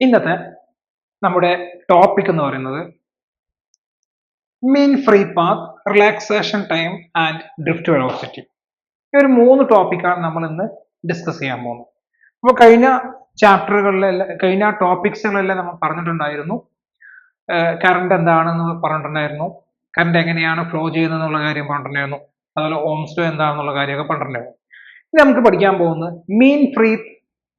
ഇന്നത്തെ നമ്മുടെ ടോപ്പിക് എന്ന് പറയുന്നത് mean free path, relaxation time and drift velocity. ഈ ഒരു 3 ടോപ്പിക്കാണ് നമ്മൾ ഇന്ന് ഡിസ്കസ് ചെയ്യാൻ പോകുന്നത്. അപ്പോൾ കഴിഞ്ഞ കഴിഞ്ഞ ടോപ്പിക്സുകളെല്ലാം നമ്മൾ പറഞ്ഞിട്ടുണ്ടായിരുന്നു. കറണ്ട് എന്താണെന്ന് പറഞ്ഞിട്ടുണ്ടായിരുന്നു, കറണ്ട് എങ്ങനെയാണ് ഫ്ലോ ചെയ്യുന്നത് എന്നുള്ള കാര്യം പറഞ്ഞിട്ടുണ്ടായിരുന്നു, അതുപോലെ ഓംസ് ലോ എന്താണെന്നുള്ള കാര്യമൊക്കെ പറഞ്ഞിട്ടുണ്ടായിരുന്നു. ഇനി നമുക്ക് പഠിക്കാൻ പോകുന്നത് മീൻ ഫ്രീ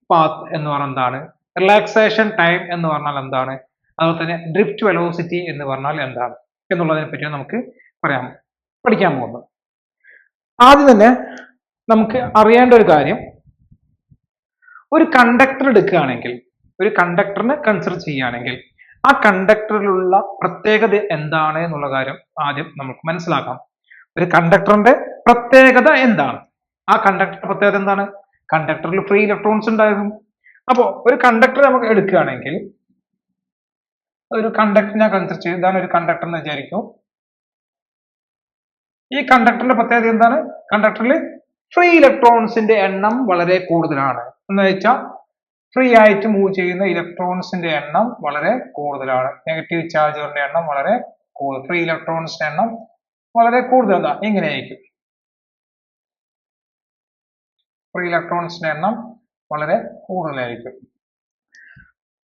പാത്ത് എന്ന് പറഞ്ഞാൽ എന്താണ്, റിലാക്സേഷൻ ടൈം എന്ന് പറഞ്ഞാൽ എന്താണ്, അതുപോലെ തന്നെ ഡ്രിഫ്റ്റ് വെലോസിറ്റി എന്ന് പറഞ്ഞാൽ എന്താണ് എന്നുള്ളതിനെ പറ്റി നമുക്ക് പഠിക്കാൻ പോകുന്നത്. ആദ്യം തന്നെ നമുക്ക് അറിയേണ്ട ഒരു കാര്യം, ഒരു കണ്ടക്ടർ എടുക്കുകയാണെങ്കിൽ, ഒരു കണ്ടക്ടറിനെ കൺസിഡർ ചെയ്യുകയാണെങ്കിൽ ആ കണ്ടക്ടറിലുള്ള പ്രത്യേകത എന്താണ് എന്നുള്ള കാര്യം ആദ്യം നമുക്ക് മനസ്സിലാക്കാം. ഒരു കണ്ടക്ടറിന്റെ പ്രത്യേകത എന്താണ്? ആ കണ്ടക്ടറിന്റെ പ്രത്യേകത എന്താണ്? കണ്ടക്ടറിൽ ഫ്രീ ഇലക്ട്രോൺസ് ഉണ്ടാകും. അപ്പോ ഒരു കണ്ടക്ടർ നമുക്ക് എടുക്കുകയാണെങ്കിൽ, ഒരു കണ്ടക്ടറിനെ കൺസിഡർ ചെയ്യും, ഇതാണ് ഒരു കണ്ടക്ടർ എന്ന് വിചാരിക്കും. ഈ കണ്ടക്ടറിന്റെ പ്രത്യേകത എന്താണ്? കണ്ടക്ടറിൽ ഫ്രീ ഇലക്ട്രോൺസിന്റെ എണ്ണം വളരെ കൂടുതലാണ്. എന്ന് വെച്ചാൽ ഫ്രീ ആയിട്ട് മൂവ് ചെയ്യുന്ന ഇലക്ട്രോൺസിന്റെ എണ്ണം വളരെ കൂടുതലാണ്. നെഗറ്റീവ് ചാർജുകളുടെ എണ്ണം വളരെ കൂടുതൽ, ഫ്രീ ഇലക്ട്രോൺസിന്റെ എണ്ണം വളരെ കൂടുതലാണ്. എങ്ങനെയായിരിക്കും? ഫ്രീ ഇലക്ട്രോൺസിന്റെ എണ്ണം വളരെ കൂടുതലായിരിക്കും.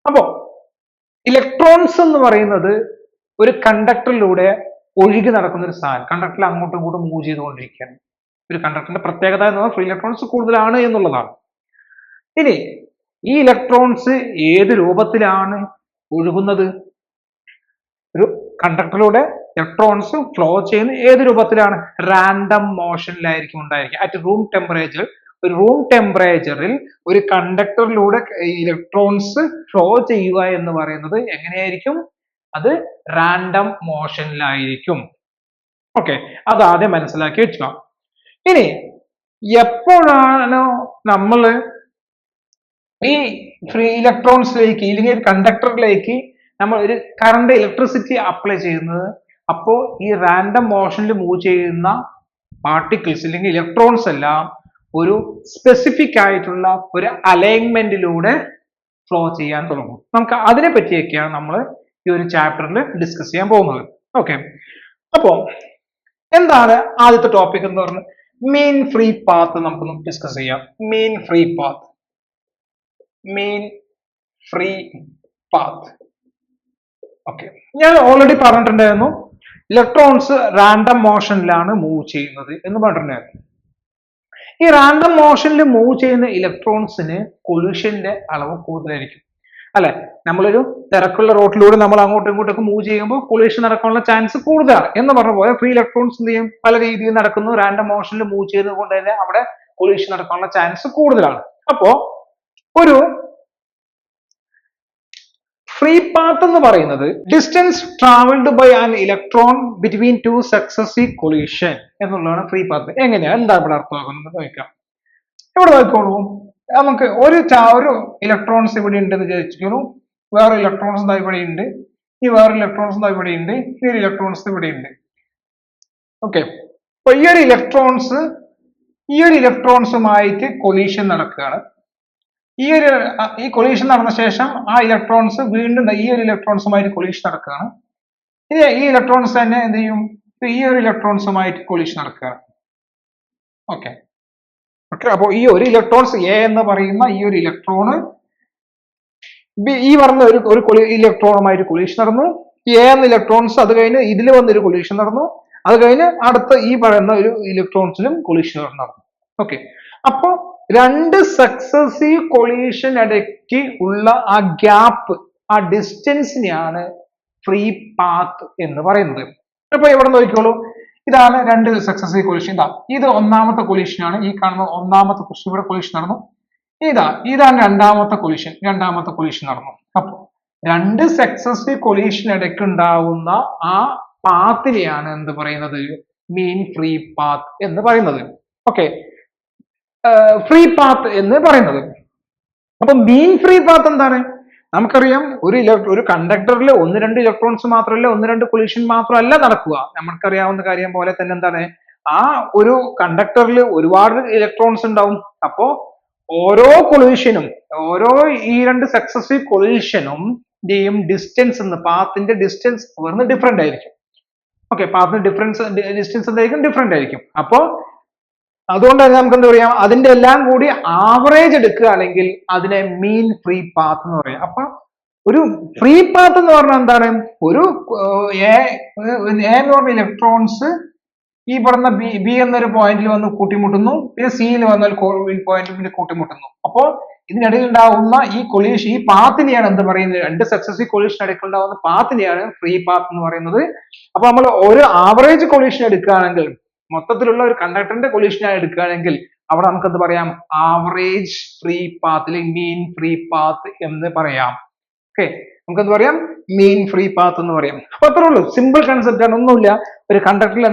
അപ്പോ ഇലക്ട്രോൺസ് എന്ന് പറയുന്നത് ഒരു കണ്ടക്ടറിലൂടെ ഒഴുകി നടക്കുന്ന ഒരു സാധനം, കണ്ടക്ടറിൽ അങ്ങോട്ടും ഇങ്ങോട്ടും മൂവ് ചെയ്തുകൊണ്ടിരിക്കുകയാണ്. ഒരു കണ്ടക്ടറിന്റെ പ്രത്യേകത എന്ന് പറഞ്ഞാൽ ഫ്രീ ഇലക്ട്രോൺസ് കൂടുതലാണ് എന്നുള്ളതാണ്. ഇനി ഈ ഇലക്ട്രോൺസ് ഏത് രൂപത്തിലാണ് ഒഴുകുന്നത്? ഒരു കണ്ടക്ടറിലൂടെ ഇലക്ട്രോൺസ് ഫ്ലോ ചെയ്യുന്ന ഏത് രൂപത്തിലാണ്? റാൻഡം മോഷനിലായിരിക്കും ഉണ്ടായിരിക്കുക. അറ്റ് റൂം ടെമ്പറേച്ചർ, ഒരു റൂം ടെമ്പറേച്ചറിൽ ഒരു കണ്ടക്ടറിലൂടെ ഇലക്ട്രോൺസ് ഫ്ലോ ചെയ്യുക എന്ന് പറയുന്നത് എങ്ങനെയായിരിക്കും? അത് റാൻഡം മോഷനിലായിരിക്കും. ഓക്കെ, അത് ആദ്യം മനസ്സിലാക്കി വെക്കുക. ഇനി എപ്പോഴാണോ നമ്മൾ ഈ ഫ്രീ ഇലക്ട്രോൺസിലേക്ക് അല്ലെങ്കിൽ കണ്ടക്ടറിലേക്ക് നമ്മൾ ഒരു കറണ്ട് ഇലക്ട്രിസിറ്റി അപ്ലൈ ചെയ്യുന്നത്, അപ്പോൾ ഈ റാൻഡം മോഷനിൽ മൂവ് ചെയ്യുന്ന പാർട്ടിക്കിൾസ് അല്ലെങ്കിൽ ഇലക്ട്രോൺസ് എല്ലാം ഒരു സ്പെസിഫിക് ആയിട്ടുള്ള ഒരു അലൈൻമെന്റിലൂടെ ഫ്ലോ ചെയ്യാൻ തുടങ്ങും. നമുക്ക് അതിനെ പറ്റിയൊക്കെയാണ് നമ്മൾ ഈ ഒരു ചാപ്റ്ററിൽ ഡിസ്കസ് ചെയ്യാൻ പോകുന്നത്. ഓക്കെ, അപ്പോ എന്താണ് ആദ്യത്തെ ടോപ്പിക് എന്ന് പറഞ്ഞാൽ മീൻ ഫ്രീ പാത്ത്. നമുക്കൊന്ന് ഡിസ്കസ് ചെയ്യാം. Mean free path, mean free path. Okay, ഞാൻ ഓൾറെഡി പറഞ്ഞിട്ടുണ്ടായിരുന്നു ഇലക്ട്രോൺസ് റാൻഡം മോഷനിലാണ് മൂവ് ചെയ്യുന്നത് എന്ന് പറഞ്ഞിട്ടുണ്ടായിരുന്നു. ഈ റാൻഡം മോഷനിൽ മൂവ് ചെയ്യുന്ന ഇലക്ട്രോൺസിന് കൊളിഷന്റെ അളവ് കൂടുതലായിരിക്കും, അല്ലെ? നമ്മളൊരു തിരക്കുള്ള റോഡിലൂടെ നമ്മൾ അങ്ങോട്ടും ഇങ്ങോട്ടൊക്കെ മൂവ് ചെയ്യുമ്പോൾ കൊളിഷൻ നടക്കാനുള്ള ചാൻസ് കൂടുതലാണ് എന്ന് പറഞ്ഞ പോലെ ഫ്രീ ഇലക്ട്രോൺസ് എന്ത് ചെയ്യും? പല രീതിയിൽ നടക്കുന്നു. റാൻഡം മോഷനിൽ മൂവ് ചെയ്യുന്നത് കൊണ്ട് തന്നെ അവിടെ കൊളിഷൻ നടക്കാനുള്ള ചാൻസ് കൂടുതലാണ്. അപ്പോ ഒരു ഫ്രീ പാത്ത് എന്ന് പറയുന്നത് distance travelled by an electron between two successive collision എന്നുള്ളതാണ് ഫ്രീ പാത്ത്. എങ്ങനെയാണ്, എന്താ ഇവിടെ അർത്ഥമാക്കുന്നത് നോക്കാം. ഇവിടെ നോക്കിക്കോളൂ, നമുക്ക് ഒരു ഇലക്ട്രോൺസ് ഇവിടെ ഉണ്ടെന്ന് വിചാരിച്ചോളൂ. വേറെ ഇലക്ട്രോൺസ് ഇവിടെ ഉണ്ട്, ഈ വേറെ ഇലക്ട്രോൺസ് ഇവിടെ ഉണ്ട്, ഈ ഒരു ഇലക്ട്രോൺസ് ഇവിടെ ഉണ്ട്. ഓക്കെ, അപ്പൊ ഈ ഒരു ഇലക്ട്രോൺസുമായിട്ട് കൊളീഷൻ നടക്കുകയാണ്. ഈ കൊളീഷൻ നടന്ന ശേഷം ആ ഇലക്ട്രോൺസ് വീണ്ടും ഈ ഒരു ഇലക്ട്രോൺസുമായിട്ട് കൊളീഷൻ നടക്കുകയാണ്. ഈ ഇലക്ട്രോൺസ് തന്നെ എന്ത് ചെയ്യും? ഈ ഒരു ഇലക്ട്രോൺസുമായിട്ട് കൊളീഷൻ നടക്കുകയാണ്. ഓക്കെ, അപ്പോൾ ഈ ഒരു ഇലക്ട്രോൺസ് എ എന്ന് പറയുന്ന ഈ ഒരു ഇലക്ട്രോണ് ഈ പറഞ്ഞ ഒരു ഇലക്ട്രോണുമായിട്ട് കൊളീഷൻ നടന്നു. എ എന്ന ഇലക്ട്രോൺസ് അത് കഴിഞ്ഞ് ഇതിൽ വന്നൊരു കൊളീഷൻ നടന്നു. അത് കഴിഞ്ഞ് അടുത്ത ഈ പറയുന്ന ഒരു ഇലക്ട്രോൺസിലും കൊളീഷൻ നടന്നു. ഓക്കെ, അപ്പൊ രണ്ട് സക്സസീവ് കൊളീഷൻ ഇടയ്ക്ക് ഉള്ള ആ ഗ്യാപ്പ്, ആ ഡിസ്റ്റൻസിനെയാണ് ഫ്രീ പാത്ത് എന്ന് പറയുന്നത്. അപ്പൊ ഇവിടെ നോക്കിക്കോളൂ, ഇതാണ് രണ്ട് സക്സസീവ് കൊളീഷൻ. ഇത് ഒന്നാമത്തെ കൊളീഷനാണ്. ഈ കാണുന്ന ഒന്നാമത്തെ കൊളീഷൻ, ഇവിടെ കൊളീഷൻ നടന്നു. ഇതാണ് രണ്ടാമത്തെ കൊളീഷൻ നടന്നു. അപ്പൊ രണ്ട് സക്സസീവ് കൊളീഷൻ ഇടയ്ക്ക് ഉണ്ടാവുന്ന ആ പാത്തിനെയാണ് എന്ത് പറയുന്നത്? മീൻ ഫ്രീ പാത്ത് എന്ന് പറയുന്നത്. ഓക്കെ, ഫ്രീ പാത്ത് എന്ന് പറയുന്നത്. അപ്പൊ മീൻ ഫ്രീ പാത്ത് എന്താണ്? നമുക്കറിയാം, ഒരു കണ്ടക്ടറിൽ 1-2 ഇലക്ട്രോൺസ് മാത്രമല്ല, 1-2 കൊളീഷൻ മാത്രമല്ല നടക്കുക. നമുക്കറിയാവുന്ന കാര്യം പോലെ തന്നെ എന്താണ്, ആ ഒരു കണ്ടക്ടറിൽ ഒരുപാട് ഇലക്ട്രോൺസ് ഉണ്ടാവും. അപ്പോ ഓരോ കൊളീഷനും ഈ രണ്ട് സക്സസീവ് കൊളീഷനും ഡിസ്റ്റൻസ് പാത്തിന്റെ ഡിസ്റ്റൻസ് വരുന്നത് ഡിഫറെന്റ് ആയിരിക്കും. ഓക്കെ, പാത്തിന്റെ ഡിസ്റ്റൻസ് എന്തായിരിക്കും? ഡിഫറെന്റ് ആയിരിക്കും. അപ്പോ അതുകൊണ്ട് തന്നെ നമുക്ക് എന്താ പറയാം, അതിന്റെ എല്ലാം കൂടി ആവറേജ് എടുക്കുകയാണെങ്കിൽ അതിനെ മീൻ ഫ്രീ പാത്ത് എന്ന് പറയാം. അപ്പൊ ഒരു ഫ്രീ പാത്ത് എന്ന് പറഞ്ഞാൽ എന്താണ്? ഒരു എ എന്ന് പറഞ്ഞ ഇലക്ട്രോൺസ് ഈ പറഞ്ഞ ബി എന്നൊരു പോയിന്റിൽ വന്ന് കൂട്ടിമുട്ടുന്നു, പിന്നെ സിയിൽ വന്ന ഒരു പോയിന്റിൽ കൂട്ടിമുട്ടുന്നു. അപ്പോൾ ഇതിനിടയിൽ ഉണ്ടാവുന്ന ഈ കൊളീഷൻ, ഈ പാത്തിനെയാണ് എന്ത് പറയുന്നത്? രണ്ട് സക്സസീവ് കൊളീഷൻ ഇടയ്ക്ക് ഉണ്ടാവുന്ന പാത്തിനെയാണ് ഫ്രീ പാത്ത് എന്ന് പറയുന്നത്. അപ്പൊ നമ്മൾ ഒരു ആവറേജ് കൊളീഷൻ എടുക്കുകയാണെങ്കിൽ, മൊത്തത്തിലുള്ള ഒരു കണ്ടക്ടറിന്റെ കൊളീഷൻ എടുക്കുകയാണെങ്കിൽ അവിടെ നമുക്ക് എന്ത് പറയാം? ആവറേജ് ഫ്രീ പാത്ത് അല്ലെങ്കിൽ മീൻ ഫ്രീ പാത്ത് എന്ന് പറയാം. ഓക്കെ, നമുക്ക് എന്ത് പറയാം? മീൻ ഫ്രീ പാത്ത് എന്ന് പറയാം. അപ്പൊ അത്രേ ഉള്ളൂ, സിമ്പിൾ കൺസെപ്റ്റ് ആണ്, ഒന്നുമില്ല. ഒരു കണ്ടക്ടറിൽ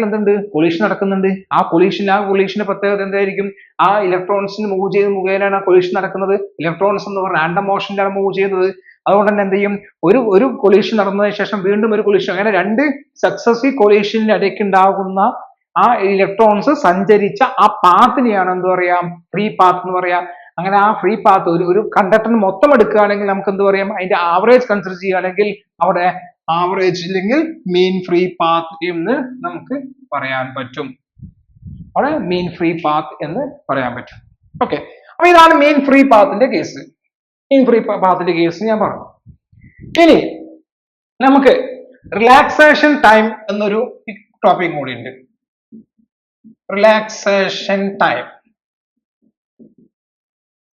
എന്തുണ്ട്? കൊളീഷൻ നടക്കുന്നുണ്ട്. ആ കൊളീഷന്റെ പ്രത്യേകത എന്തായിരിക്കും? ആ ഇലക്ട്രോൺസിന് മൂവ് ചെയ്ത് മുഖേനയാണ് ആ കൊളീഷൻ നടക്കുന്നത്. ഇലക്ട്രോൺസ് എന്ന് പറഞ്ഞാൽ റാൻഡം മോഷനിലാണ് മൂവ് ചെയ്യുന്നത്. അതുകൊണ്ട് തന്നെ എന്ത് ചെയ്യും? ഒരു കൊളീഷൻ നടന്നതിന് ശേഷം വീണ്ടും ഒരു കൊളീഷൻ, അങ്ങനെ രണ്ട് സക്സസീവ് കൊളീഷനിൽ ഇടയ്ക്ക് ഉണ്ടാകുന്ന ആ ഇലക്ട്രോൺസ് സഞ്ചരിച്ച ആ പാത്തിനെയാണ് എന്ത് പറയാം? ഫ്രീ പാത്ത് എന്ന് പറയാം. അങ്ങനെ ആ ഫ്രീ പാത്ത് ഒരു കണ്ടക്ടറിന് മൊത്തം എടുക്കുകയാണെങ്കിൽ നമുക്ക് എന്ത് പറയാം? അതിന്റെ ആവറേജ് കൺസിഡർ ചെയ്യുകയാണെങ്കിൽ അവിടെ ആവറേജ് ഇല്ലെങ്കിൽ മീൻ ഫ്രീ പാത്ത് എന്ന് നമുക്ക് പറയാൻ പറ്റും. അവിടെ മീൻ ഫ്രീ പാത്ത് എന്ന് പറയാൻ പറ്റും. ഓക്കെ, അപ്പൊ ഇതാണ് മീൻ ഫ്രീ പാത്തിന്റെ കേസ്. മീൻ ഫ്രീ പാത്തിന്റെ കേസ് ഞാൻ പറഞ്ഞു. ഇനി നമുക്ക് റിലാക്സേഷൻ ടൈം എന്നൊരു ടോപ്പിക് കൂടി ഉണ്ട്. Relaxation time.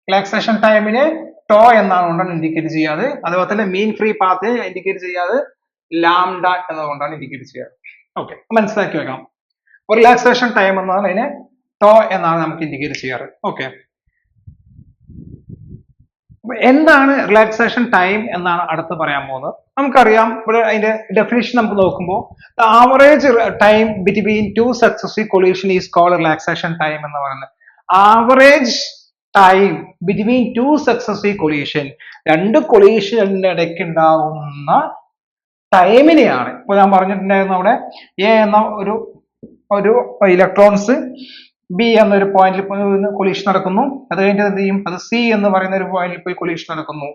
റിലാക്സേഷൻ ടൈമിനെ ടോ എന്നാണ് കൊണ്ടാണ് ഇൻഡിക്കേറ്റ് ചെയ്യാറ്. അതുപോലെ തന്നെ മീൻ ഫ്രീ പാത്ത് ഇൻഡിക്കേറ്റ് ചെയ്യാതെ ലാംഡ എന്നതുകൊണ്ടാണ് ഇൻഡിക്കേറ്റ് ചെയ്യാറ്. ഓക്കെ, മനസ്സിലാക്കി വെക്കണം. അപ്പോൾ റിലാക്സേഷൻ ടൈം എന്നാണ് അതിനെ ടോ എന്നാണ് നമുക്ക് ഇൻഡിക്കേറ്റ് ചെയ്യാറ്. ഓക്കെ, എന്താണ് റിലാക്സേഷൻ ടൈം എന്നാണ് അടുത്ത് പറയാൻ പോകുന്നത്. നമുക്കറിയാം, ഇവിടെ അതിന്റെ ഡെഫിനിഷൻ നമുക്ക് നോക്കുമ്പോൾ the average time between two successive collision is called relaxation time എന്ന് പറയുന്നത്. Average time between two successive collision, രണ്ട് കൊളീഷനിന്റെ ഇടയ്ക്ക് ഉണ്ടാവുന്ന ടൈമിനെയാണ്. ഇപ്പൊ ഞാൻ പറഞ്ഞിട്ടുണ്ടായിരുന്നു, അവിടെ എ എന്ന ഒരു ഇലക്ട്രോൺസ് ബി എന്നൊരു പോയിന്റിൽ കൊളീഷൻ നടക്കുന്നു. അത് കഴിഞ്ഞിട്ട് എന്ത് ചെയ്യും? അത് സി എന്ന് പറയുന്ന ഒരു പോയിന്റിൽ പോയി കൊളീഷൻ നടക്കുന്നു.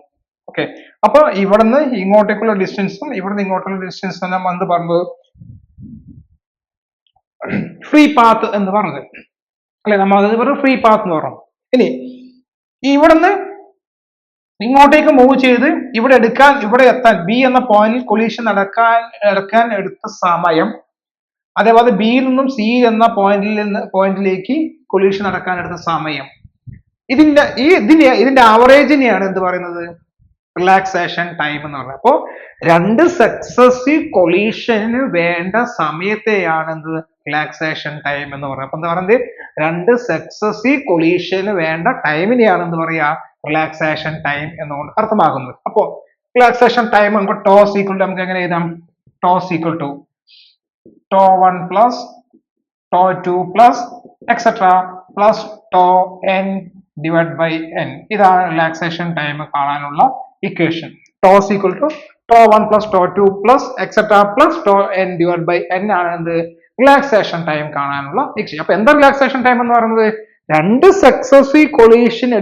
ഓക്കെ, അപ്പൊ ഇവിടുന്ന് ഇങ്ങോട്ടേക്കുള്ള ഡിസ്റ്റൻസും ഇവിടുന്ന് ഇങ്ങോട്ടുള്ള ഡിസ്റ്റൻസും നമ്മൾ എന്ത് പറഞ്ഞത്? ഫ്രീ പാത്ത് എന്ന് പറഞ്ഞത് അല്ലെ? നമ്മൾ അത് ഫ്രീ പാത്ത് എന്ന് പറഞ്ഞു. ഇനി ഇവിടുന്ന് ഇങ്ങോട്ടേക്ക് മൂവ് ചെയ്ത് ഇവിടെ എത്താൻ ബി എന്ന പോയിന്റിൽ കൊളീഷൻ നടക്കാൻ എടുത്ത സമയം, അതേപോലെ ബിയിൽ നിന്നും സി എന്ന പോയിന്റിലേക്ക് കൊളീഷൻ നടക്കാൻ എടുത്ത സമയം, ഇതിന്റെ ആവറേജിനെയാണ് എന്ത് പറയുന്നത്? റിലാക്സേഷൻ ടൈം എന്ന് പറയുന്നത്. അപ്പോ രണ്ട് സക്സസീവ് കൊളീഷന് വേണ്ട സമയത്തെയാണ് എന്ത്? റിലാക്സേഷൻ ടൈം എന്ന് പറയുന്നത്. അപ്പൊ എന്താ പറയുന്നത്? രണ്ട് സക്സസീവ് കൊളീഷന് വേണ്ട ടൈമിനെയാണ് എന്ത് പറയാ? റിലാക്സേഷൻ ടൈം എന്നുകൊണ്ട് അർത്ഥമാക്കുന്നത്. അപ്പോ റിലാക്സേഷൻ ടൈം നമുക്ക് ടോസ് ഈക്വൽ ടു നമുക്ക് എങ്ങനെ എഴുതാം? Tau's equal to tau 1 plus tau 2 plus etcetera plus tau n divide by n. ഇതാണ് റിലാക്സേഷൻ ടൈം കാണാനുള്ള equation. Tau's equal to tau 1 plus tau 2 plus etcetera plus tau n divide by n ആണ് എന്ത്? Relaxation time കാണാനുള്ള equation. അപ്പൊ എന്താ relaxation time എന്ന് പറയുന്നത്? രണ്ട് സക്സസീവ് കൊളീഷന്റെ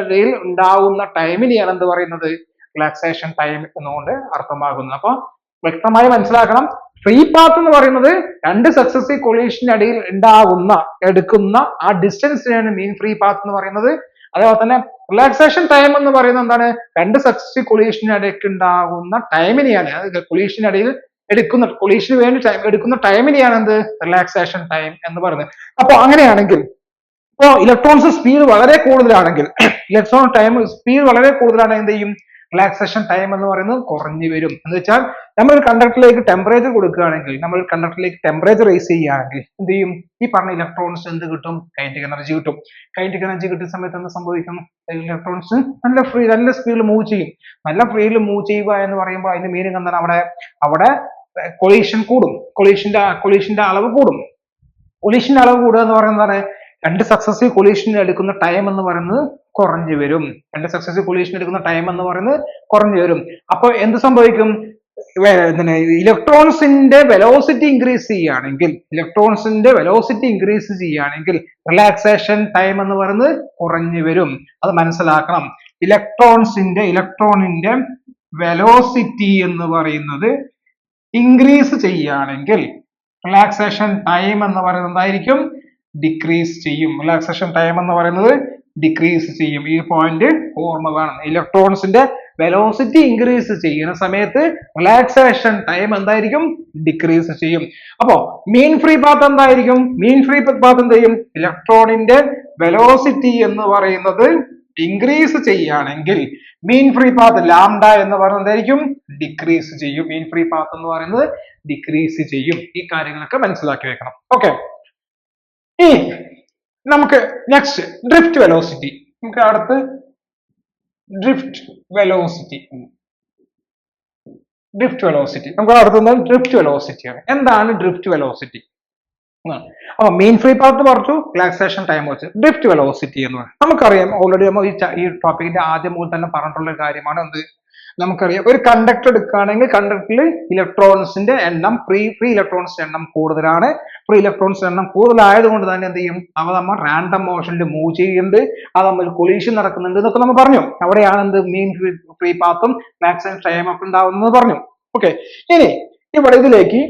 ഇടയിൽ ഉണ്ടാവുന്ന ടൈമിനെയാണ് എന്ത് പറയുന്നത്? റിലാക്സേഷൻ ടൈം എന്നുകൊണ്ട് അർത്ഥമാകുന്നത്. അപ്പൊ വ്യക്തമായി മനസ്സിലാക്കണം, ഫ്രീ പാത്ത് എന്ന് പറയുന്നത് രണ്ട് സക്സസീവ് കൊളീഷന്റെ ഇടയിൽ എടുക്കുന്ന ആ ഡിസ്റ്റൻസിനെയാണ് മീൻ ഫ്രീ പാത്ത് എന്ന് പറയുന്നത്. അതേപോലെ തന്നെ റിലാക്സേഷൻ ടൈം എന്ന് പറയുന്നത് എന്താണ്? രണ്ട് സക്സസീവ് കൊളീഷന്റെ ഇടയ്ക്ക് ഉണ്ടാകുന്ന ടൈമിനെയാണ്, കൊളീഷന് വേണ്ടി എടുക്കുന്ന ടൈമിനെയാണ് എന്ത്? റിലാക്സേഷൻ ടൈം എന്ന് പറയുന്നത്. അപ്പൊ അങ്ങനെയാണെങ്കിൽ ഇപ്പോ ഇലക്ട്രോൺസ് സ്പീഡ് വളരെ കൂടുതലാണെങ്കിൽ എന്ത് ചെയ്യും? റിലാക്സേഷൻ ടൈം എന്ന് പറയുന്നത് കുറഞ്ഞു വരും. എന്ന് വെച്ചാൽ നമ്മൾ ഒരു കണ്ടക്ടറിലേക്ക് ടെമ്പറേച്ചർ കൊടുക്കുകയാണെങ്കിൽ, ടെമ്പറേച്ചർ റേസ് ചെയ്യുകയാണെങ്കിൽ എന്ത് ചെയ്യും? ഈ പറഞ്ഞ ഇലക്ട്രോൺസ് എന്ത് കിട്ടും? കൈനറ്റിക് എനർജി കിട്ടും. കൈനറ്റിക് എനർജി കിട്ടുന്ന സമയത്ത് എന്ത് സംഭവിക്കും? ഇലക്ട്രോൺസ് നല്ല സ്പീഡിൽ മൂവ് ചെയ്യും. നല്ല സ്പീഡിൽ മൂവ് ചെയ്യുക എന്ന് പറയുമ്പോൾ അതിന്റെ മീനിങ് എന്താണ്? അവിടെ കൊളീഷൻ കൂടും. കൊളീഷന്റെ അളവ് കൂടും. കൊളീഷന്റെ അളവ് കൂടുക എന്ന് പറയുന്നത് രണ്ട് സക്സസീവ് കൊളീഷൻ എടുക്കുന്ന ടൈം എന്ന് പറയുന്നത് കുറഞ്ഞു വരും. അപ്പൊ എന്ത് സംഭവിക്കും? ഇലക്ട്രോൺസിന്റെ വെലോസിറ്റി ഇൻക്രീസ് ചെയ്യുകയാണെങ്കിൽ റിലാക്സേഷൻ ടൈം എന്ന് പറയുന്നത് കുറഞ്ഞു വരും. അത് മനസ്സിലാക്കണം. ഇലക്ട്രോണിന്റെ വെലോസിറ്റി എന്ന് പറയുന്നത് ഇൻക്രീസ് ചെയ്യുകയാണെങ്കിൽ റിലാക്സേഷൻ ടൈം എന്ന് പറയുന്നത് എന്തായിരിക്കും? ഡിക്രീസ് ചെയ്യും. റിലാക്സേഷൻ ടൈം എന്ന് പറയുന്നത് ഡിക്രീസ് ചെയ്യും. ഈ പോയിന്റ് ഓർമ്മ വേണം. ഇലക്ട്രോൺസിന്റെ വെലോസിറ്റി ഇൻക്രീസ് ചെയ്യുന്ന സമയത്ത് റിലാക്സേഷൻ ടൈം എന്തായിരിക്കും? ഡിക്രീസ് ചെയ്യും. അപ്പോ മീൻ ഫ്രീ പാത്ത് എന്തായിരിക്കും? മീൻ ഫ്രീ പാത്ത് എന്ത് ചെയ്യും? ഇലക്ട്രോണിന്റെ വെലോസിറ്റി എന്ന് പറയുന്നത് ഇൻക്രീസ് ചെയ്യുകയാണെങ്കിൽ മീൻ ഫ്രീ പാത്ത് ലാംഡ എന്ന് പറയുന്നത് എന്തായിരിക്കും? ഡിക്രീസ് ചെയ്യും. മീൻ ഫ്രീ പാത്ത് എന്ന് പറയുന്നത് ഡിക്രീസ് ചെയ്യും. ഈ കാര്യങ്ങളൊക്കെ മനസ്സിലാക്കി വെക്കണം. ഓക്കെ, ഇനി നമുക്ക് നെക്സ്റ്റ് ഡ്രിഫ്റ്റ് വെലോസിറ്റി. നമുക്ക് അടുത്ത് ഡ്രിഫ്റ്റ് വെലോസിറ്റി നമുക്ക് അടുത്തുന്നത് ഡ്രിഫ്റ്റ് വെലോസിറ്റിയാണ്. എന്താണ് ഡ്രിഫ്റ്റ് വെലോസിറ്റി? അപ്പൊ മീൻ ഫ്രീ പാത്ത് പറഞ്ഞു, റിലാക്സേഷൻ ടൈം വെച്ച് ഡ്രിഫ്റ്റ് വെലോസിറ്റി എന്ന് പറയുന്നത് നമുക്കറിയാം. ഓൾറെഡി നമ്മൾ ഈ ടോപ്പിക്കിന്റെ ആദ്യം മുതൽ തന്നെ പറഞ്ഞിട്ടുള്ള കാര്യമാണ്. എന്ത് നമുക്കറിയാം? ഒരു കണ്ടക്ടർ എടുക്കുകയാണെങ്കിൽ കണ്ടക്ടറിൽ ഇലക്ട്രോൺസിന്റെ എണ്ണം ഫ്രീ ഇലക്ട്രോൺസിന്റെ എണ്ണം കൂടുതലാണ്. ഫ്രീ ഇലക്ട്രോൺസിന്റെ എണ്ണം കൂടുതലായതുകൊണ്ട് തന്നെ എന്ത് ചെയ്യും? അവ നമ്മൾ റാൻഡം മോഷനിൽ മൂവ് ചെയ്യുന്നുണ്ട്, അത് തമ്മിൽ കൊളീഷൻ നടക്കുന്നുണ്ട് എന്നൊക്കെ നമ്മൾ പറഞ്ഞു. അവിടെയാണ് എന്ത് മീൻ ഫ്രീ പാത്തും മാക്സിമം ടൈം ഒക്കെ ഉണ്ടാവുന്നത് പറഞ്ഞു. ഓക്കെ, ഇനി ഇവിടെ ഇതിലേക്ക്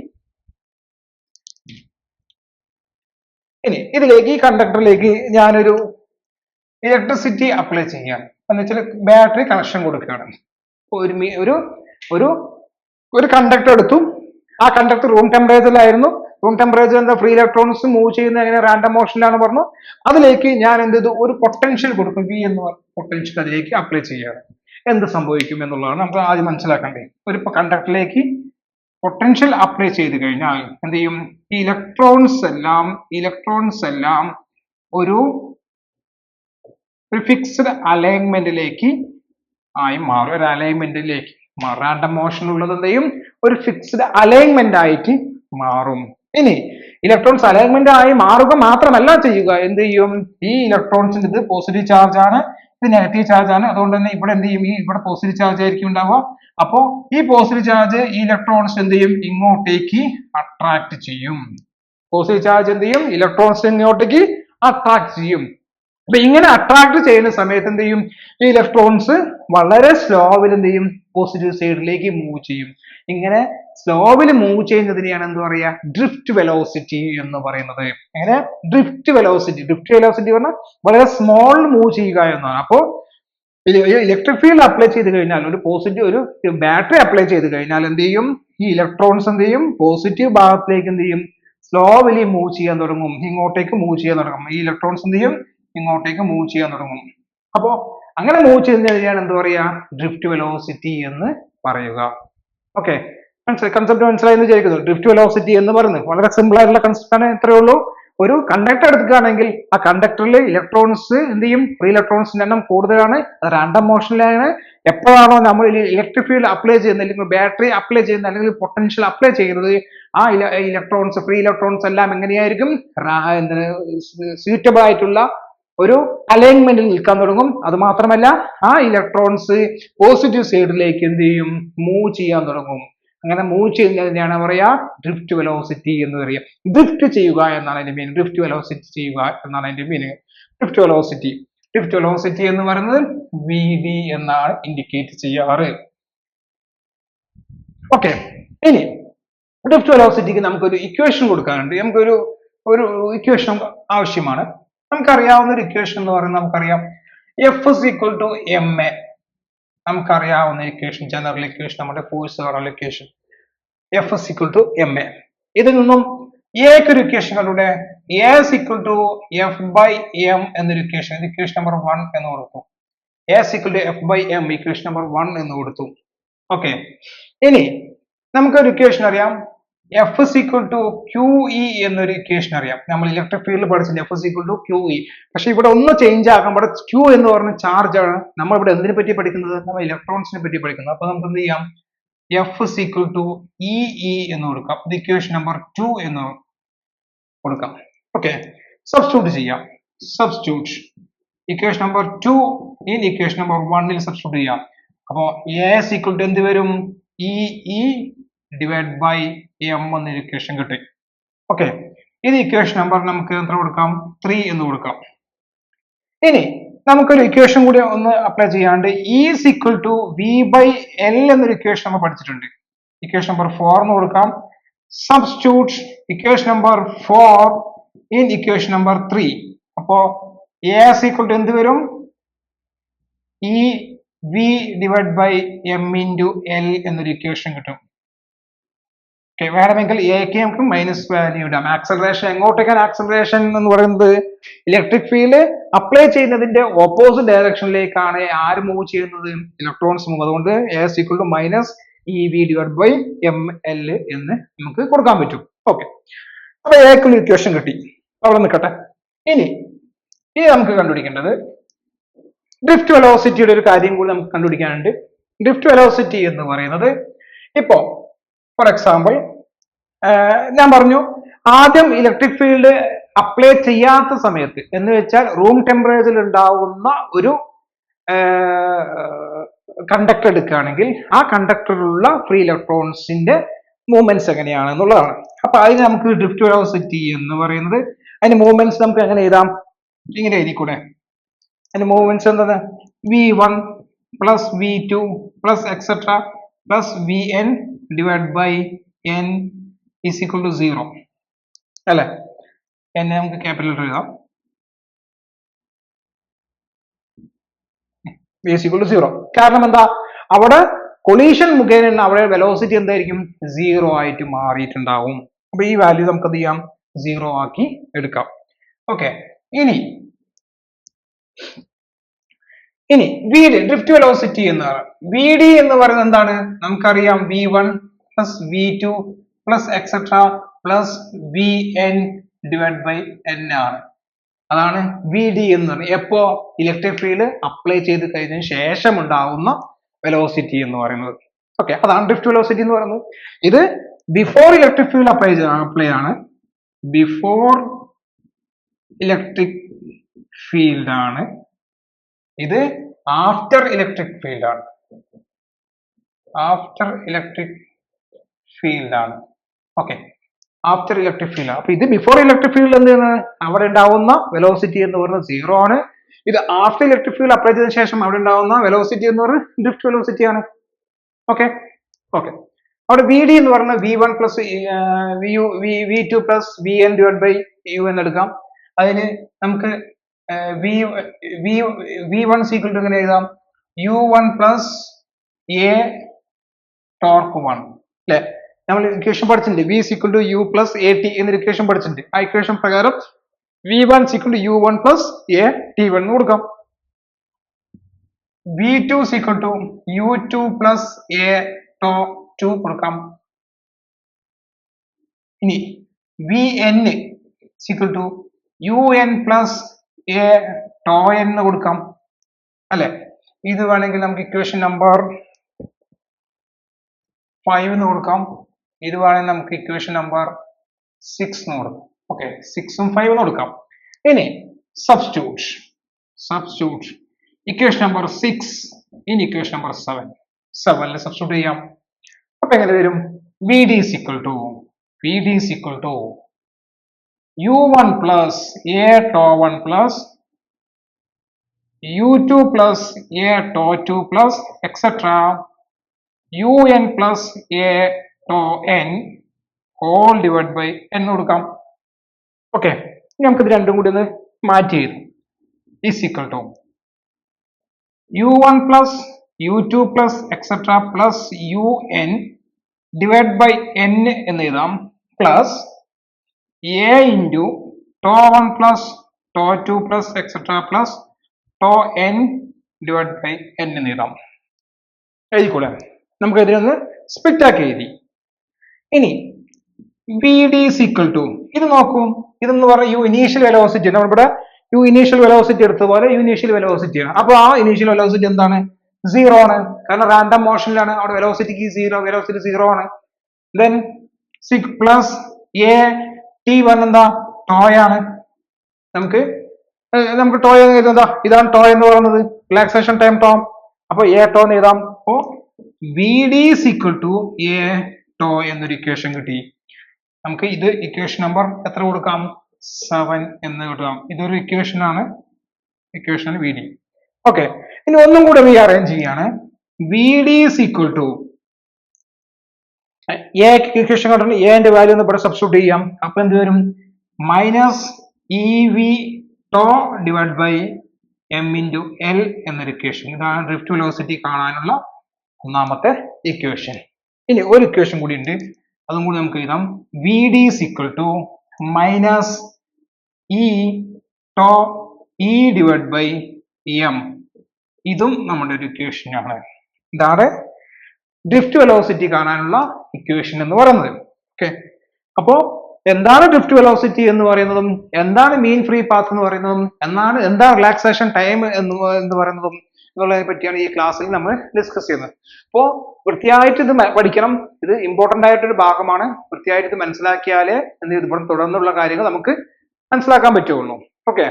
ഈ കണ്ടക്ടറിലേക്ക് ഞാനൊരു ഇലക്ട്രിസിറ്റി അപ്ലൈ ചെയ്യാണ്. എന്ന് വെച്ചാൽ ബാറ്ററി കണക്ഷൻ കൊടുക്കുകയാണ്. ഒരു കണ്ടക്ടർ എടുത്തു. ആ കണ്ടക്ടർ റൂം ടെമ്പറേച്ചറിലായിരുന്നു. റൂം ടെമ്പറേച്ചർ എന്താ? ഫ്രീ ഇലക്ട്രോൺസ് മൂവ് ചെയ്യുന്ന എങ്ങനെ? റാൻഡം മോഷനിലാണ് പറഞ്ഞു. അതിലേക്ക് ഞാൻ എന്ത് ചെയ്തു? ഒരു പൊട്ടൻഷ്യൽ കൊടുക്കും. വി എന്ന് പൊട്ടൻഷ്യൽ അതിലേക്ക് അപ്ലൈ ചെയ്യാണ്. എന്ത് സംഭവിക്കും എന്നുള്ളതാണ് നമുക്ക് ആദ്യം മനസ്സിലാക്കേണ്ടത്. ഒരു കണ്ടക്ടറിലേക്ക് പൊട്ടൻഷ്യൽ അപ്ലൈ ചെയ്ത് കഴിഞ്ഞാൽ എന്ത് ചെയ്യും? ഈ ഇലക്ട്രോൺസ് എല്ലാം ഒരു ഫിക്സ്ഡ് അലൈൻമെന്റിലേക്ക് ആയി മാറും. ഒരു അലൈൻമെന്റിലേക്ക് മാറും. റാൻഡം മോഷൻ ഉള്ളത് എന്ത് ചെയ്യും? ഒരു ഫിക്സ്ഡ് അലൈൻമെന്റ് ആയിട്ട് മാറും. ഇനി ഇലക്ട്രോൺസ് അലൈൻമെന്റ് ആയി മാറുക മാത്രമല്ല ചെയ്യുക, എന്ത് ചെയ്യും? ഈ ഇലക്ട്രോൺസിന്റെ ഇത് പോസിറ്റീവ് ചാർജ് ആണ്, ഇത് നെഗറ്റീവ് ചാർജ് ആണ്. അതുകൊണ്ട് തന്നെ ഇവിടെ എന്ത് ചെയ്യും? ഇവിടെ പോസിറ്റീവ് ചാർജ് ആയിരിക്കും ഉണ്ടാവുക. അപ്പോ ഈ പോസിറ്റീവ് ചാർജ് ഈ ഇലക്ട്രോൺസ് എന്ത് ചെയ്യും? ഇങ്ങോട്ടേക്ക് അട്രാക്ട് ചെയ്യും. പോസിറ്റീവ് ചാർജ് എന്ത് ചെയ്യും? ഇലക്ട്രോൺസ് ഇങ്ങോട്ടേക്ക് അട്രാക്ട് ചെയ്യും. അപ്പൊ ഇങ്ങനെ അട്രാക്ട് ചെയ്യുന്ന സമയത്ത് എന്ത് ചെയ്യും? ഈ ഇലക്ട്രോൺസ് വളരെ സ്ലോവിൽ എന്ത് ചെയ്യും? പോസിറ്റീവ് സൈഡിലേക്ക് മൂവ് ചെയ്യും. ഇങ്ങനെ സ്ലോവിൽ മൂവ് ചെയ്യുന്നതിനെയാണ് എന്ത് പറയുക? ഡ്രിഫ്റ്റ് വെലോസിറ്റി എന്ന് പറയുന്നത്. എങ്ങനെ? ഡ്രിഫ്റ്റ് വെലോസിറ്റി പറഞ്ഞാൽ വളരെ സ്മോൾ മൂവ് ചെയ്യുക എന്നാണ്. അപ്പോ ഇലക്ട്രിക് ഫീൽഡ് അപ്ലൈ ചെയ്ത് കഴിഞ്ഞാൽ ഒരു ബാറ്ററി അപ്ലൈ ചെയ്ത് കഴിഞ്ഞാൽ എന്ത് ചെയ്യും? ഈ ഇലക്ട്രോൺസ് എന്ത് ചെയ്യും? പോസിറ്റീവ് ഭാഗത്തേക്ക് എന്ത് ചെയ്യും? സ്ലോവിലി മൂവ് ചെയ്യാൻ തുടങ്ങും. ഇങ്ങോട്ടേക്ക് മൂവ് ചെയ്യാൻ തുടങ്ങും. ഈ ഇലക്ട്രോൺസ് എന്ത് ചെയ്യും? ഇങ്ങോട്ടേക്ക് മൂവ് ചെയ്യാൻ തുടങ്ങും. അപ്പോ അങ്ങനെ മൂവ് ചെയ്യുന്നതിനെയാണ് എന്ത് പറയുക? ഡ്രിഫ്റ്റ് വെലോസിറ്റി എന്ന് പറയുക. ഓക്കെ, കൺസെപ്റ്റ് മനസ്സിലായി എന്ന് വിചാരിക്കുന്നു. ഡ്രിഫ്റ്റ് വെലോസിറ്റി എന്ന് പറയുന്നത് വളരെ സിമ്പിൾ ആയിട്ടുള്ള കൺസെപ്റ്റ് ആണ്. ഇത്രയേ ഉള്ളൂ. ഒരു കണ്ടക്ടർ എടുക്കുകയാണെങ്കിൽ ആ കണ്ടക്ടറിൽ ഇലക്ട്രോൺസ് എന്ത് ചെയ്യും? ഫ്രീ ഇലക്ട്രോൺസിന്റെ എണ്ണം കൂടുതലാണ്, അത് റാൻഡം മോഷനിലാണ്. എപ്പോഴാണോ നമ്മൾ ഇലക്ട്രിക് ഫീൽഡ് അപ്ലൈ ചെയ്യുന്നത്, അല്ലെങ്കിൽ ബാറ്ററി അപ്ലൈ ചെയ്യുന്നത്, അല്ലെങ്കിൽ പൊട്ടൻഷ്യൽ അപ്ലൈ ചെയ്യുന്നത്, ആ ഫ്രീ ഇലക്ട്രോൺസ് എല്ലാം എങ്ങനെയായിരിക്കും? സ്യൂറ്റബിൾ ആയിട്ടുള്ള ഒരു അലൈൻമെന്റിൽ നിൽക്കാൻ തുടങ്ങും. അത് മാത്രമല്ല ആ ഇലക്ട്രോൺസ് പോസിറ്റീവ് സൈഡിലേക്ക് എന്ത് ചെയ്യും? മൂവ് ചെയ്യാൻ തുടങ്ങും. അങ്ങനെ മൂവ് ചെയ്യുന്നതിനെയാണ് പറയാ ഡ്രിഫ്റ്റ് വെലോസിറ്റി എന്ന് പറയുക. ഡ്രിഫ്റ്റ് ചെയ്യുക എന്നാണ് അതിന്റെ മീനിങ്. ഡ്രിഫ്റ്റ് വെലോസിറ്റി ചെയ്യുക എന്നാണ് അതിന്റെ മീനിങ്. ഡ്രിഫ്റ്റ് വെലോസിറ്റി എന്ന് പറയുന്നത് VV എന്നാണ് ഇൻഡിക്കേറ്റ് ചെയ്യാറ്. ഓക്കെ, ഇനി ഡ്രിഫ്റ്റ് വെലോസിറ്റിക്ക് നമുക്കൊരു ഇക്വേഷൻ കൊടുക്കാനുണ്ട്. നമുക്കൊരു ഇക്വേഷൻ ആവശ്യമാണ്. നമുക്കറിയാവുന്ന ഒരു ഇക്വേഷൻ എന്ന് പറയുന്നത് നമുക്കറിയാം F is equal to ma. നമുക്കറിയാവുന്ന ഇക്വേഷൻ, ജനറൽ ഇക്വേഷൻ, നമ്മുടെ ഫോഴ്സ് കാണാനുള്ള equation F is equal to ma. ഇതിൽ നിന്നും എക്ക് ഒരു ഇക്വേഷൻ കണ്ടൂടെ? A is equal to F by m എന്നൊരു ഇക്വേഷൻ, ഇക്വേഷൻ നമ്പർ 1 എന്ന് കൊടുത്തു. A is equal to F by m, equation number 1 എന്ന് കൊടുത്തു. ഓക്കെ, ഇനി നമുക്കൊരു ഇക്വേഷൻ അറിയാം F is equal to QE എന്നൊരു ഇക്വേഷൻ അറിയാം. നമ്മൾ ഇലക്ട്രിക് ഫീൽഡിൽ പഠിച്ചിട്ടുണ്ട് F is equal to QE. പക്ഷെ ഇവിടെ ഒന്ന് ചേഞ്ച് ആക്കാം. ഇവിടെ Q എന്ന് പറഞ്ഞ ചാർജ് ആണ്. നമ്മൾ ഇവിടെ എന്തിനെ പറ്റി പഠിക്കുന്നത്? നമ്മൾ ഇലക്ട്രോൺസിനെ പറ്റി പഠിക്കുന്നത്. അപ്പൊ നമുക്ക് എന്ത് ചെയ്യാം? F is equal to EE എന്ന് കൊടുക്കാം. ഇത് ഇക്വേഷൻ നമ്പർ 2 എന്ന് കൊടുക്കാം. ഓക്കെ, സബ്സ്റ്റിറ്റ്യൂട്ട് ചെയ്യാം. Equation number 2 in equation number 1 substitute ചെയ്യാം. അപ്പോ A is equal to എന്ത് വരും? ഇ ഡിവൈഡ് ബൈ എം എന്നൊരു ഇക്വേഷൻ കിട്ടി. ഓക്കെ, ഇത് ഇക്വേഷൻ നമ്പർ നമുക്ക് എത്ര കൊടുക്കാം? 3 എന്ന് കൊടുക്കാം. ഇനി നമുക്കൊരു ഇക്വേഷൻ കൂടി ഒന്ന് അപ്ലൈ ചെയ്യാണ്ട് is equal to V by L എന്നൊരു ഇക്വേഷൻ നമ്മൾ പഠിച്ചിട്ടുണ്ട്. ഇക്വേഷൻ നമ്പർ 4 എന്ന് കൊടുക്കാം. Substitute equation number 4 in equation number 3. അപ്പോ എസ് ഈക്വൽ ടു എന്ത് വരും? E V divide by M into L എന്നൊരു ഇക്വേഷൻ കിട്ടും. വേണമെങ്കിൽ എക്ക് നമുക്ക് മൈനസ് വാല്യൂ ഇടാം. ആക്സലറേഷൻ എങ്ങോട്ടേക്കാണ്? ആക്സലറേഷൻ എന്ന് പറയുന്നത് ഇലക്ട്രിക് ഫീൽഡ് അപ്ലൈ ചെയ്യുന്നതിന്റെ ഓപ്പോസിറ്റ് ഡയറക്ഷനിലേക്കാണ് ആര് മൂവ് ചെയ്യുന്നത്? Electrons move. അതുകൊണ്ട് S equal to minus E V divide by M L എന്ന് നമുക്ക് കൊടുക്കാൻ പറ്റും. ഓക്കെ, അപ്പൊ എക്കുള്ള ഇക്വേഷൻ കിട്ടി. അവിടെ നിൽക്കട്ടെ. ഇനി നമുക്ക് കണ്ടുപിടിക്കേണ്ടത് ഡ്രിഫ്റ്റ് വെലോസിറ്റിയുടെ ഒരു കാര്യം കൂടി നമുക്ക് കണ്ടുപിടിക്കാനുണ്ട്. ഡ്രിഫ്റ്റ് വെലോസിറ്റി എന്ന് പറയുന്നത് ഇപ്പോ ഫോർ എക്സാമ്പിൾ ഞാൻ പറഞ്ഞു ആദ്യം ഇലക്ട്രിക് ഫീൽഡ് അപ്ലൈ ചെയ്യാത്ത സമയത്ത് എന്ന് വെച്ചാൽ റൂം ടെമ്പറേച്ചറിൽ ഉണ്ടാവുന്ന ഒരു കണ്ടക്ടർ എടുക്കുകയാണെങ്കിൽ ആ കണ്ടക്ടറിലുള്ള ഫ്രീ ഇലക്ട്രോൺസിന്റെ മൂവ്മെന്റ്സ് എങ്ങനെയാണെന്നുള്ളതാണ്. അപ്പൊ അതിന് നമുക്ക് ഡ്രിഫ്റ്റ് വെലോസിറ്റി എന്ന് പറയുന്നത് അതിന്റെ മൂവ്മെന്റ്സ് നമുക്ക് എങ്ങനെ എഴുതാം? ഇങ്ങനെ എഴുതിക്കൂടെ? അതിന്റെ മൂവ്മെന്റ്സ് എന്താണ്? v1 plus v2 plus etcetera plus vn divide by n is equal to 0 അല്ലെ? എന്നെ നമുക്ക് ക്യാപിറ്റൽ എഴുതാം. v is equal to 0. കാരണം എന്താ? അവിടെ കൊളീഷൻ മുഖേന അവിടെ വെലോസിറ്റി എന്തായിരിക്കും? 0 ആയിട്ട് മാറിയിട്ടുണ്ടാവും. അപ്പൊ ഈ വാല്യൂ നമുക്ക് എന്ത് ചെയ്യാം? 0 ആക്കി എടുക്കാം. ഓക്കെ, ഇനി വി ഡി ഡ്രിഫ്റ്റ് വെലോസിറ്റി എന്ന് പറയുന്നത് വി ഡി എന്ന് പറയുന്നത് എന്താണ്? നമുക്കറിയാം v1 plus v2 plus etcetera plus vn divide by n ആണ്. അതാണ് വി ഡി എന്ന് പറയുന്നത്. എപ്പോ? ഇലക്ട്രിക് ഫീൽഡ് അപ്ലൈ ചെയ്ത് കഴിഞ്ഞതിന് ശേഷം ഉണ്ടാവുന്ന വെലോസിറ്റി എന്ന് പറയുന്നത്. ഓക്കെ, അതാണ് ഡ്രിഫ്റ്റ് വെലോസിറ്റി എന്ന് പറയുന്നത്. ഇത് ബിഫോർ ഇലക്ട്രിക് ഫീൽഡ് അപ്ലൈ ആണ്. ബിഫോർ ഇലക്ട്രിക് ഫീൽഡ് ആണ്. ഇത് ആഫ്റ്റർ ഇലക്ട്രിക് ഫീൽഡ് ആണ്. ആഫ്റ്റർ ഇലക്ട്രിക് ഫീൽഡ് ആണ്. Okay, after electric field. അപ്പൊ ഇത് ബിഫോർ ഇലക്ട്രിക് ഫീൽഡ് എന്താണ്? അവിടെ ഉണ്ടാവുന്ന വെലോസിറ്റി എന്ന് പറയുന്നത് 0 ആണ്. ഇത് ആഫ്റ്റർ ഇലക്ട്രിക് ഫീൽഡ് അപ്ലൈ ചെയ്തതിനു ശേഷം അവിടെ ഉണ്ടാവുന്ന വെലോസിറ്റി എന്ന് പറയുന്നത് ഡ്രിഫ്റ്റ് വെലോസിറ്റി ആണ്. ഓക്കെ, അവിടെ വി ഡി എന്ന് പറയുന്നത് v1 plus v2 plus vn divide by u എന്ന് എടുക്കാം. അതിന് നമുക്ക് v1 ഈക്വൽ ടു എങ്ങനെ എഴുതാം? u1 പ്ലസ് a ടോർക്ക് 1 അല്ലെ? നമ്മൾ ഇക്വേഷൻ പഠിച്ചിട്ടുണ്ട്. v equal to u plus at എന്നൊരു ഇക്വേഷൻ പഠിച്ചിട്ടുണ്ട്. ആ ഇക്വേഷൻ പ്രകാരം v1 equal to u1 plus a t1 എന്ന് കൊടുക്കാം. v2 equal to u2 plus a tau two കൊടുക്കാം. ഇനി vn equal to un plus a tau n എന്ന് കൊടുക്കാം അല്ലെ? ഇത് വേണമെങ്കിൽ നമുക്ക് ഇക്വേഷൻ നമ്പർ 5 എന്ന് കൊടുക്കാം. ഇത് വേണമെങ്കിൽ നമുക്ക് ഇക്വേഷൻ നമ്പർ 6 എന്ന് കൊടുക്കാം. ഓക്കെ, 6ഉം 5 എന്ന് കൊടുക്കാം. ഇനി substitute equation number 6 in equation number 7ൽ സബ്സ്റ്റിറ്റ്യൂട്ട് ചെയ്യാം. അപ്പൊ എങ്ങനെ വരും? V D equal to u1 plus a tau 1 plus u2 plus a tau 2 plus etc. un plus a tau n whole divided by n കൊടുക്കാം. Okay, നമുക്ക് ഇത് രണ്ടും കൂടി ഒന്ന് മാറ്റി എഴുതാം. is equal to u1 plus u2 plus etc. plus un divided by n എന്ന് എഴുതാം plus a into tau 1 plus tau 2 plus etc. plus tau n divided by n എന്ന് എഴുതാം. എഴുതിക്കൂടെ? നമുക്ക് ഇതിനൊന്ന് സ്പ്ലിറ്റ് ആക്കി എഴുതി. ഇനി V D is equal to ഇത് നോക്കൂ. ഇതെന്ന് പറഞ്ഞാൽ യു ഇനീഷ്യൽ വെലോസിറ്റി. നമ്മളിവിടെ യു ഇനീഷ്യൽ വെലോസിറ്റി എടുത്തതുപോലെ യു ഇനീഷ്യൽ വെലോസിറ്റി ആണ്. അപ്പൊ ആ ഇനീഷ്യൽ വെലോസിറ്റി എന്താണ്? 0 ആണ്. കാരണം റാൻഡം മോഷനിലാണ്. അവിടെ വെലോസിറ്റിക്ക് 0 ആണ്. ദെൻ 6 പ്ലസ് എ t1 എന്താ? ടോയാണ്. നമുക്ക് ടോയ് എഴുതാം. ഇതാണ് ടോയ് എന്ന് പറയുന്നത്, റിലാക്സേഷൻ ടൈം ടോ. അപ്പൊ എ ടോ എന്ന് എഴുതാം. അപ്പോ V D is equal to A tau എന്നൊരു ഇക്വേഷൻ കിട്ടി. നമുക്ക് ഇത് ഇക്വേഷൻ നമ്പർ എത്ര കൊടുക്കാം? 7 എന്ന് കിട്ടാം. ഇതൊരു ഇക്വേഷൻ ആണ്, ഇക്വേഷൻ വി ഡി. ഓക്കെ, ഇനി ഒന്നും കൂടെ വി അറേഞ്ച് ചെയ്യാണ്. V D is equal to A equation കണ്ടിട്ട് എന്റെ വാല്യൂ ഒന്ന് ഇവിടെ സബ്സ്റ്റിറ്റ്യൂട്ട് ചെയ്യാം. അപ്പൊ എന്ത് വരും? Minus E V tau divide by M into L എന്നൊരു ഇക്വേഷൻ. ഇതാണ് ഡ്രിഫ്റ്റ് വെലോസിറ്റി കാണാനുള്ള ഒന്നാമത്തെ ഇക്വേഷൻ. ഇനി ഒരു ഇക്വേഷൻ കൂടി ഉണ്ട്, അതും കൂടി നമുക്ക് എഴുതാം. V D is equal to minus E tau E divide by M. ഇതും നമ്മുടെ ഒരു ഇക്വേഷൻ ആണ്. ഇതാണ് ഡ്രിഫ്റ്റ് വെലോസിറ്റി കാണാനുള്ള ഇക്വേഷൻ എന്ന് പറയുന്നത്. ഓക്കെ, അപ്പോ എന്താണ് ഡ്രിഫ്റ്റ് വെലോസിറ്റി എന്ന് പറയുന്നതും എന്താണ് മീൻ ഫ്രീ പാത്ത് എന്ന് പറയുന്നതും എന്താ റിലാക്സേഷൻ ടൈം എന്ന് പറയുന്നതും എന്നുള്ളതിനെ പറ്റിയാണ് ഈ ക്ലാസ്സിൽ നമ്മൾ ഡിസ്കസ് ചെയ്യുന്നത്. അപ്പോൾ വൃത്തിയായിട്ട് ഇത് പഠിക്കണം. ഇത് ഇമ്പോർട്ടന്റ് ആയിട്ടൊരു ഭാഗമാണ്. വൃത്തിയായിട്ട് ഇത് മനസ്സിലാക്കിയാലേ എന്ത് ഇവിടെ തുടർന്നുള്ള കാര്യങ്ങൾ നമുക്ക് മനസ്സിലാക്കാൻ പറ്റുള്ളൂ. ഓക്കെ.